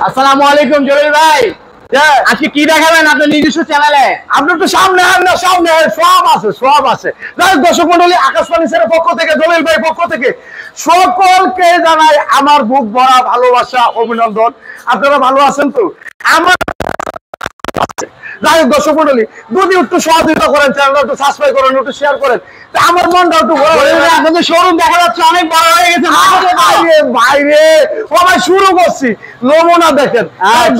আসসালামু আলাইকুম জলিল ভাই। আজকে কি দেখাবেন আপনার নিজস্ব চ্যানেলে? আপনার তো সামনে সব আছে। দর্শক মন্ডলী, আকাশ ফার্নিচারের পক্ষ থেকে, জলিল ভাই পক্ষ থেকে সকলকে জানাই আমার বুক ভরা ভালোবাসা, অভিনন্দন। আপনারা ভালো আছেন তো? আমার যাই হোক দর্শক মন্ডলী, যদি একটু সহযোগিতা করেন, চ্যানেলটা একটু সাবস্ক্রাইব করেন, একটু শেয়ার করেন, আমার মনটা একটু আপনাদের শোরুম দেখা যাচ্ছে অনেক বড় হয়ে গেছে। বাইরে সবাই শুরু করছি, নমুনা দেখেন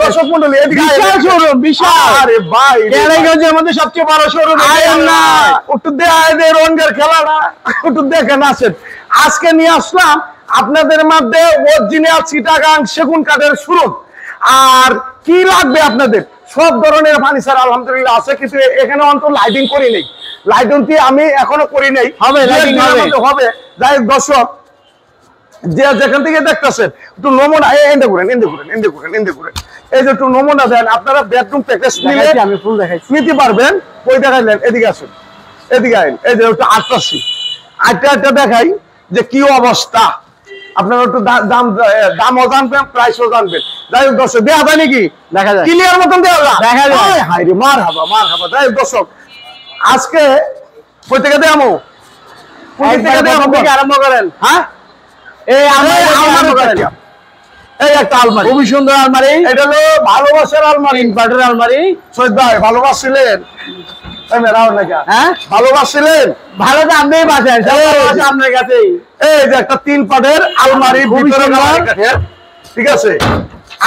দর্শক মন্ডলী। বিশাল শোরুম, বিশাল। আরে ভাই, কেরানীগঞ্জের মধ্যে সবচেয়ে বড় শোরুম। না একটু দেয় রঙের খেলাটা একটু দেখেন। আসেন, আজকে নিয়ে আসলাম আপনাদের মধ্যে অরিজিনাল চিটাগাং সেগুন কাঠের শোরুম। আর কি লাগবে আপনাদের সব ধরনের ফার্নিচার আলহামদুলিল্লাহ আছে, কিন্তু এখানে অন্তত লাইটিং করি নেই। লাইটিং আমি এখনো করি নাই, হবে। যাই হোক দর্শক, যে যেখান থেকে দেখতেছেন একটু নমুনা এন্ডে করেন। এই যে একটু নমুনা দেন, আপনারা বেডরুম প্যাকেজ নিলে আমি ফুল দেখাইছি, নিতে পারবেন। ওই দেখাইলেন, এদিকে আসুন, এদিকে আইন। এই যে একটু আটটা দেখাই যে কি অবস্থা। আপনারা একটু দামও জানবেন, প্রাইসও জানবেন। যাই হোক দর্শক, দেওয়া যায় নাকি? দেখা যায়, ক্লিয়ার মতন দেওয়া দেখা যায়। হাই রে, মার হাবা। যাই হোক দর্শক, আজকে কই থেকে দেয়ামো? আরম্ভ করেন। হ্যাঁ, এই একটা আলমারি, খুবই সুন্দর আলমারি। এটা হলো ভালোবাসার আলমারি, ইনভার্টার আলমারি। সৈয়দ ভাই ভালোবাসছিলেন? হ্যাঁ, ভালোবাসছিলেন? ভালো তো আপনি বাসায়, আপনার কাছেই। এই যে একটা 3 পাটের আলমারি, ঠিক আছে।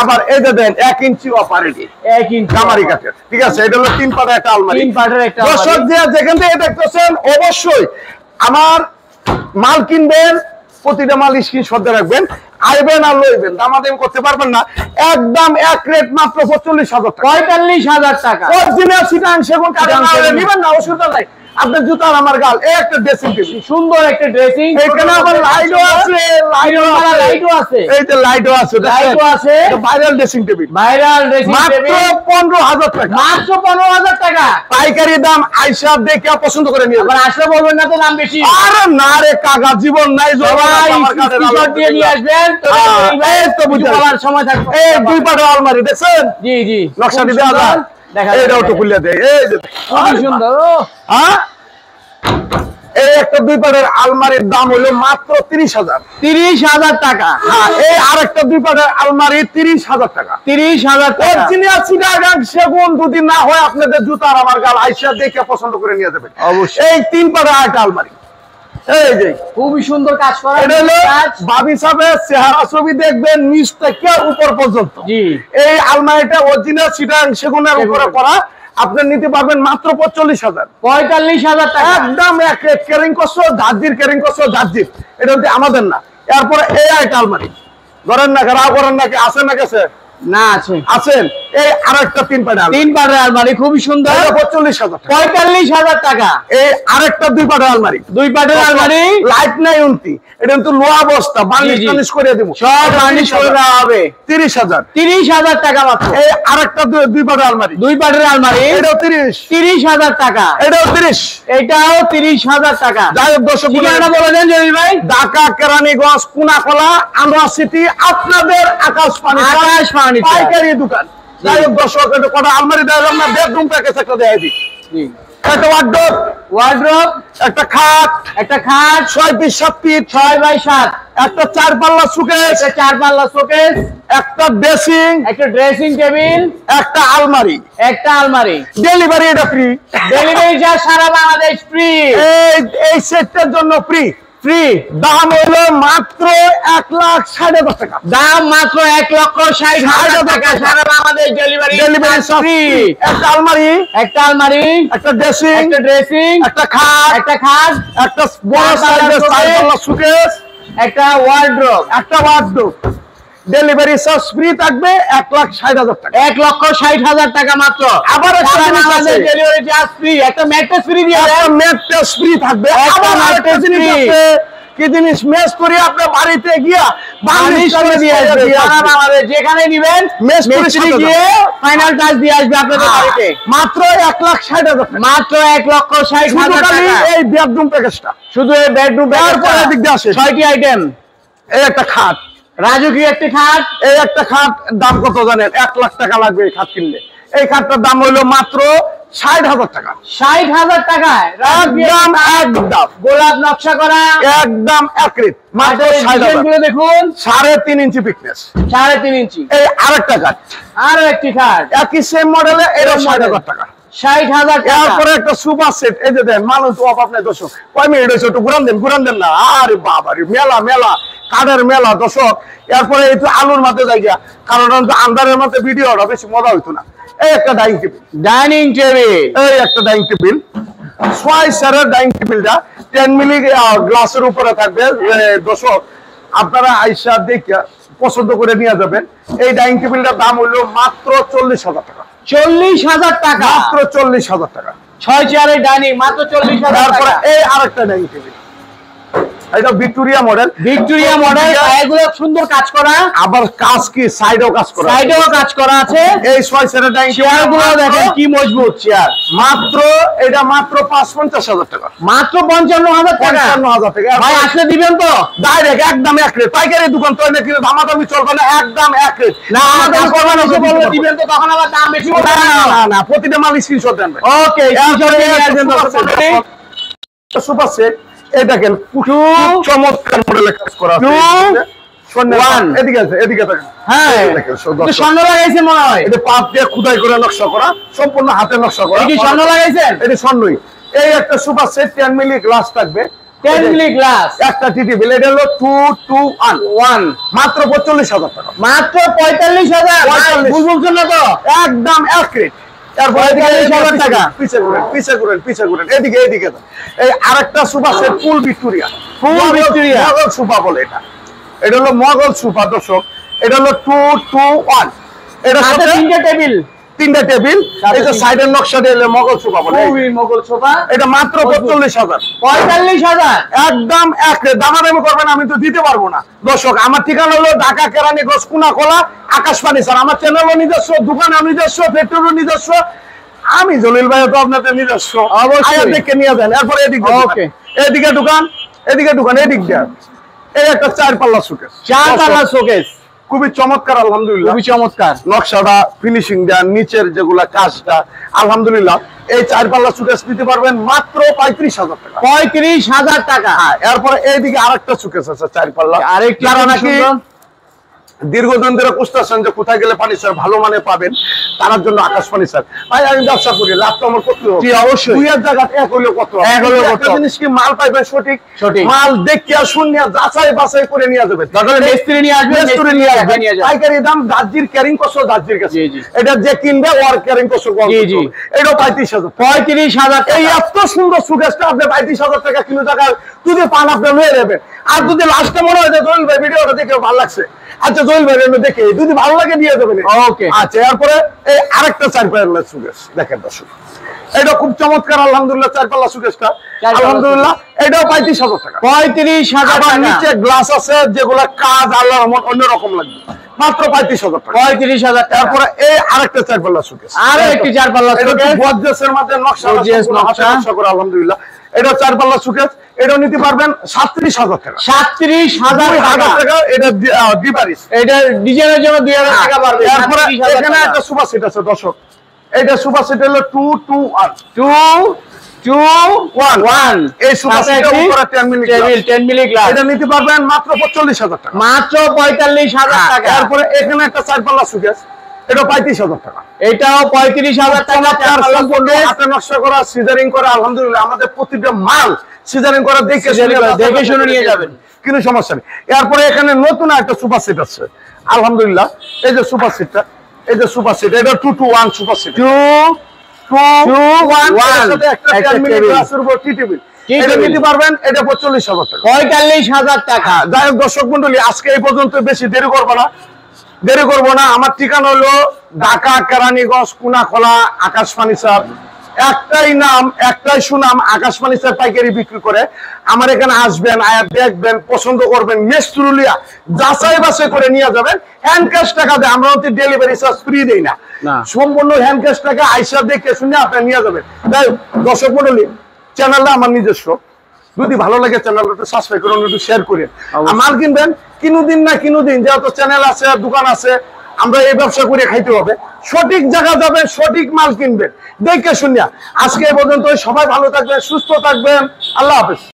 আবার এই যে দেন 1 ইঞ্চি অপারেটি, 1 ইঞ্চি গামারি কাঠের, ঠিক আছে। এটা হলো 3 পাটের একটা আলমারি। 3 পাটের একটা দর্শক যেখান থেকে দেখতেছেন অবশ্যই আমার মাল কিনবেন, প্রতিটা মাল স্ক্রিনশট দিয়ে রাখবেন, আইবেন আর লইবেন, দামাদামি করতে পারবেন না। একদম এক রেট মাত্র 45,000 টাকা। 45,000 টাকা। অরিজিনাল চিটাং সেগুন কাঠের নিবেন না, অসুবিধা নাই। আপনার জুতার আমার গাল, এই একটা ড্রেসিং টেবিল, সুন্দর একটা ড্রেসিং। এখানে আবার লাইটও আছে, লাইটও আছে, এই যে লাইটও আছে, লাইটও আছে। Viral dressing table, viral dressing table মাত্র 15,000 টাকা। মাত্র 15,000 টাকা পাইকারি দাম। আইসা দেখে পছন্দ করে নিয়ে আবার আসলে বলবেন না তো দাম বেশি। আরে না রে কাকা, জীবন নাই স্ক্রিনশট দিয়ে নিয়ে আসবেন, এই তো বুঝার সময় থাকবে। এই 2 পাটের আলমারি দেখছেন? জি জি, নকশাটি দেওয়া যায়, এইটাও তো খুলে দেয়। এই যে খুবই সুন্দর। হ্যাঁ, এই একটা 2 পাটের আলমারির দাম হলো মাত্র 30,000। 30,000 টাকা। হ্যাঁ, এই আরেকটা 2 পাটের আলমারি 30,000 টাকা। 30,000 টাকা। অরিজিনাল চিটাগাং সেগুন যদি না হয়, আপনাদের জুতার আমার গাল আইসা দেখে পছন্দ করে নিয়ে যাবেন অবশ্যই। এই 3 পাটের একটা আলমারি, এই যে খুবই সুন্দর কাজ করা। এটা হলো ভাবি সাহেবের চেহারা ছবি দেখবেন নিচ থেকে উপর পর্যন্ত। জি, এই আলমারিটা অরিজিনাল চিটাগাং সেগুনের উপরে করা। আপনি নিতে পারবেন মাত্র 45,000। 45,000 টাকা। একদম এক রেট। ক্যারিং করছো জার্জির, এটা হচ্ছে আমাদের না। এরপরে এই একটা আলমারি ধরেন না, রাও করেন নাকি, আসেন না কাছে না আছে, আছেন। এই আরেকটা 3 পাটের 3 পাটের আলমারি, খুবই সুন্দর। 45,000। 45,000 টাকা। এই আরেকটা 2 পাটের আলমারি, 2 পাটের আলমারি, লাইট নাই উন্তি, এটা কিন্তু লোহা বস্তা, বার্নিশ করে দেব, সব বার্নিশ করে দেওয়া হবে। 30,000। 30,000 টাকা মাত্র। এই আরেকটা 2 পাটের আলমারি, 2 পাটের আলমারি, এটাও 30,000 টাকা। এটাও 30, এটাও 30,000 টাকা। যাই হোক দর্শক, ঠিকানা বলে দেন জলিল ভাই। ঢাকা কেরানীগঞ্জ কোনাকলা আনোয়ার সিটি, আপনাদের আকাশ ফার্নিচার পাইকারি দোকান। যাই হোক দর্শক, এটা কটা আলমারি দিলাম না, বেডরুম প্যাকেজ একটা দেখাই দিই। একটা ওয়ার্ডরোব, একটা খাট, 6 ফিট 7 ফিট, 6 বাই 7, একটা 4 পাল্লা শোকেস, 4 পাল্লা শোকেস, একটা ড্রেসিং, একটা ড্রেসিং টেবিল, একটা আলমারি। ডেলিভারি এটা ফ্রি, ডেলিভারি চার্জ সারা বাংলাদেশ ফ্রি। এই সেটটার জন্য ফ্রি। দাম হলো মাত্র 1,60,000 টাকা। দাম মাত্র 1,60,000 টাকা। সারা বাংলাদেশ ডেলিভারি ফ্রি। একটা আলমারি, একটা ড্রেসিং, একটা খাট, একটা বড় সাইজের 4 পাল্লা শোকেস, একটা ওয়ার্ডরোব, ডেলিভারি চার্জ ফ্রি থাকবে 1,60,000 টাকা। 1,60,000 টাকা মাত্র। আবার ডেলিভারি চার্জ ফ্রি, একটা ম্যাট্রেস ফ্রি দিয়ে দেন। ম্যাট্রেস ফ্রি থাকবে। আবার আরেকটা জিনিস আছে, কি জিনিস? মেস করে আপনার বাড়িতে গিয়া বার্নিশ করে দিয়ে আসবে। সারা বাংলাদেশ যেখানে নেবেন মেস করে গিয়ে ফাইনাল টাচ দিয়ে আসবে আপনাদের বাড়িতে। মাত্র 1,60,000 টাকা। মাত্র 1,60,000 টাকা। এই বেডরুম প্যাকেজটা, শুধু এই বেডরুম তারপরে দিক দিয়ে আসে 6টি আইটেম। এই একটা খাট, রাজকীয় একটি খাট। এই একটা খাট দাম কত জানেন? 1 লাখ টাকা লাগবে এই খাট কিনলে। এই খাটটার দাম হইলো মাত্র 60,000 টাকা। 60,000 টাকায় একদম গোলাপ নকশা করা, একদম অ্যাকুরেট, মাত্র 60,000। দেখুন 3.5 ইঞ্চি পিকনেস, 3.5 ইঞ্চি। এই আরেকটা খাট, আরো একটি খাট একই সেম মডেলে, এটা 60,000 টাকা। 60,000 টাকা। এরপরে একটা সুপার সেট, এই যে দেন মানুষ তো অভাব নাই দর্শক, কয় মিনিট হয়েছে একটু ঘুরান দেন না। আরে বাবা রে, মেলা কাঠের মেলা দর্শক। এরপরে এই তো আলুর মাঝে জায়গা, কারণ আন্দারের মধ্যে ভিডিওটা বেশি মজা হইতো না। এই একটা ডাইনিং টেবিল, এই একটা ডাইনিং টেবিল, 6 সেরের ডাইনিং টেবিলটা 10 মিলি গ্লাসের উপরে থাকবে। দর্শক আপনারা আইসা দেখে পছন্দ করে নিয়ে যাবেন। এই ডাইনিং টেবিলটার দাম হইলো মাত্র 40,000 টাকা। 40,000 টাকা, মাত্র 40,000 টাকা। 6 চেয়ারের ডাইনিং, মাত্র 40,000 তারপরে টাকা। এই আরেকটা ডাইনিং টেবিল, এটা ভিক্টোরিয়া মডেল, এগুলো সুন্দর কাজ করা, আবার কাজ কি সাইডেও কাজ করা, সাইডেও কাজ করা আছে। এই 6 সেরের ডাইনিং চেয়ারগুলো দেখেন কি মজবুত চেয়ার। মাত্র এটা মাত্র 50,000 টাকা। মাত্র 55,000 টাকা। 55,000 টাকা ভাই আসলে দিবেন তো? ডাইরেক্ট একদম এক রেট। পাইকারি দোকান তো নাকি দামাদামি চলবে না, একদম এক রেট। না দামাদামি করবেন না, এসে বললে দিবেন তো তখন আবার দাম বেশি বলবেন না। না, প্রতিটা মাল স্ক্রিনশট দেন ভাই। ওকে, স্ক্রিনশট নিয়ে আসবেন সুপার সেট। এই দেখেন খুব চমৎকার মডেলের কাজ করা আছে। এদিকে আছে, এদিকে দেখেন। হ্যাঁ, দেখেন স্বর্ণ লাগাইছেন মনে হয়। এটা পাত দিয়ে খোদাই করে নকশা করা, সম্পূর্ণ হাতে নকশা করা। এই কি স্বর্ণ লাগাইছেন? এটা স্বর্ণই। এই একটা সুপার সেট 10 মিলি গ্লাস থাকবে, 10 মিলি গ্লাস, একটা টিটি বিল। এটা হলো 221, মাত্র 45,000 টাকা। মাত্র 45,000। ভুল বলছেন না তো? একদম অ্যাকুরেট। তারপর পিছে ঘুরেন এদিকে এই আরেকটা super set full Victoria, Mughal সুপা বলে এটা। এটা হলো মোগল সুপা দর্শক। এটা হলো 221। এটা সাথে তিনটা টেবিল, এই যে সাইডের নকশা দিয়ে মোগল সুপা বলে। মোগল সোফা, এটা মাত্র 45,000। 45,000 একদম অ্যাকুরেট। দামাদামি করবেন, আমি তো দিতে পারবো না দর্শক। আমার ঠিকানা হলো ঢাকা কেরানীগঞ্জ কুনাকলা আকাশবাণী স্যার। আমার চ্যানেলও নিজস্ব, দোকান নিজস্ব, ফ্যাক্টরিও নিজস্ব। আমি জলিল ভাই তো আপনাদের নিজস্ব, অবশ্যই দেখে নিয়ে যান। এরপর এদিকে দোকান, এদিক দিয়ে এই একটা 4 পাল্লা শোকেস, 4 পাল্লা শোকেস, খুবই চমৎকার। আলহামদুলিল্লাহ, খুবই চমৎকার নকশাটা, ফিনিশিং দেন, নিচের যেগুলা কাজটা আলহামদুলিল্লাহ। এই 4 পাল্লা শোকেস নিতে পারবেন মাত্র 35,000 টাকা। 35,000 টাকা। এরপরে এইদিকে আরেকটা শোকেস আছে 4 পাল্লা, আরেকটা নাকি দীর্ঘদিন ধরে খুঁজতেছেন যে কোথায় গেলে ফার্নিচার ভালো মানে পাবেন, তার জন্য আকাশ ফার্নিচার। ভাই আমি ব্যবসা করি, লাভ তো আমার করতে হবে। অবশ্যই, দুই এক জায়গা এক হইলে কত, একটা জিনিস কি মাল পাইবেন সঠিক, মাল দেখিয়া শুনিয়া যাচাই বাছাই করে নিয়ে যাবেন। মিস্ত্রি নিয়ে আসবেন, পাইকারি দাম দার্জির ক্যারিং কষ্ট দার্জির কাছে, এটা যে কিনবে ওর ক্যারিং কষ্ট। এটাও 35,000। 35,000। এই এত সুন্দর সুকেশটা আপনি 35,000 টাকা কিলো টাকা যদি পান আপনি লয়ে নেবেন। আর যদি লাস্টে মনে হয় যে জলিল ভাই ভিডিওটা দেখে ভালো লাগছে, আচ্ছা জলিল ভাই দেখে যদি ভালো লাগে দিয়ে দেবেন। ওকে, আচ্ছা এরপরে এই আরেকটা 4 পাল্লা সুকেশ দেখেন দর্শক, এটা খুব চমৎকার আলহামদুলিল্লাহ। 4 পাল্লা সুকেশটা আলহামদুলিল্লাহ এটাও 35,000 টাকা। 35,000 টাকা। নিচে গ্লাস আছে যেগুলা কাজ আল্লাহর রহমত অন্যরকম লাগবে, মাত্র 35,000 টাকা। 35,000। তারপরে এই আরেকটা 4 পাল্লা সুকেশ, আরো একটি 4 পাল্লা সুকেশ, গর্জিয়াসের মধ্যে নকশা করে আলহামদুলিল্লাহ। এটা 4 পাল্লা সুকেশ, এটাও নিতে পারবেন 37,000 টাকা। 37,000 টাকা। এটা ডিভারিস, এটা ডিজাইনের জন্য 2,000 টাকা পারবে। এরপরে এখানে একটা সুপার সেট আছে দর্শক, এটা সুপার সেট হলো 221। 221 এই সুপার সেটের উপরে 10 মিলি গ্লাস, এটা নিতে পারবেন মাত্র 45,000 টাকা। মাত্র 45,000 টাকা। তারপরে এখানে একটা 4 পাল্লা সুকেশ, এটা 35,000 টাকা। এটাও 35,000 টাকা। হাতে নকশা করা, সিজারিং করা আলহামদুলিল্লাহ। আমাদের প্রতিটা মাল সিজারিং করা দেখে শুনে নিয়ে যাবেন, কোনো সমস্যা নেই। এরপরে এখানে নতুন একটা সুপার সেট আছে আলহামদুলিল্লাহ। এই যে সুপার সেটটা, এই যে সুপার সেট, এটা 221 সুপার সেট। 221 একটা 10 মিলি গ্লাসের উপর টি টেবিল, এটা নিতে পারবেন এটা 45,000 টাকা। 45,000 টাকা। যাই হোক দর্শক মন্ডলী, আজকে এই পর্যন্ত, বেশি দেরি করবো না। আমার ঠিকানা হলো ঢাকা কেরানীগঞ্জ কুনাকলা আকাশ ফার্নিচার। একটাই নাম, একটাই সুনাম, আকাশ ফার্নিচার পাইকারি বিক্রি করে। আমার এখানে আসবেন, আয়া দেখবেন, পছন্দ করবেন, মেস্তুরুলিয়া যাচাই বাছাই করে নিয়ে যাবেন। হ্যান্ড ক্যাশ টাকা দেয়, আমরা হচ্ছে ডেলিভারি চার্জ ফ্রি দেই না, সম্পূর্ণ হ্যান্ড ক্যাশ টাকা আইসা দেখে শুনে আপনি নিয়ে যাবেন। তাই দর্শক মন্ডলী, চ্যানেলটা আমার নিজস্ব, যদি ভালো লাগে চ্যানেলটা একটু সাবস্ক্রাইব করুন, একটু শেয়ার করেন। আর মাল কিনবেন কিনুদিন না কিনুদিন, যেহেতু চ্যানেল আছে দোকান আছে, আমরা এই ব্যবসা করে খাইতে হবে। সঠিক জায়গা যাবেন, সঠিক মাল কিনবেন দেখে শুনিয়া। আজকে এই পর্যন্ত, সবাই ভালো থাকবেন, সুস্থ থাকবেন, আল্লাহ হাফেজ।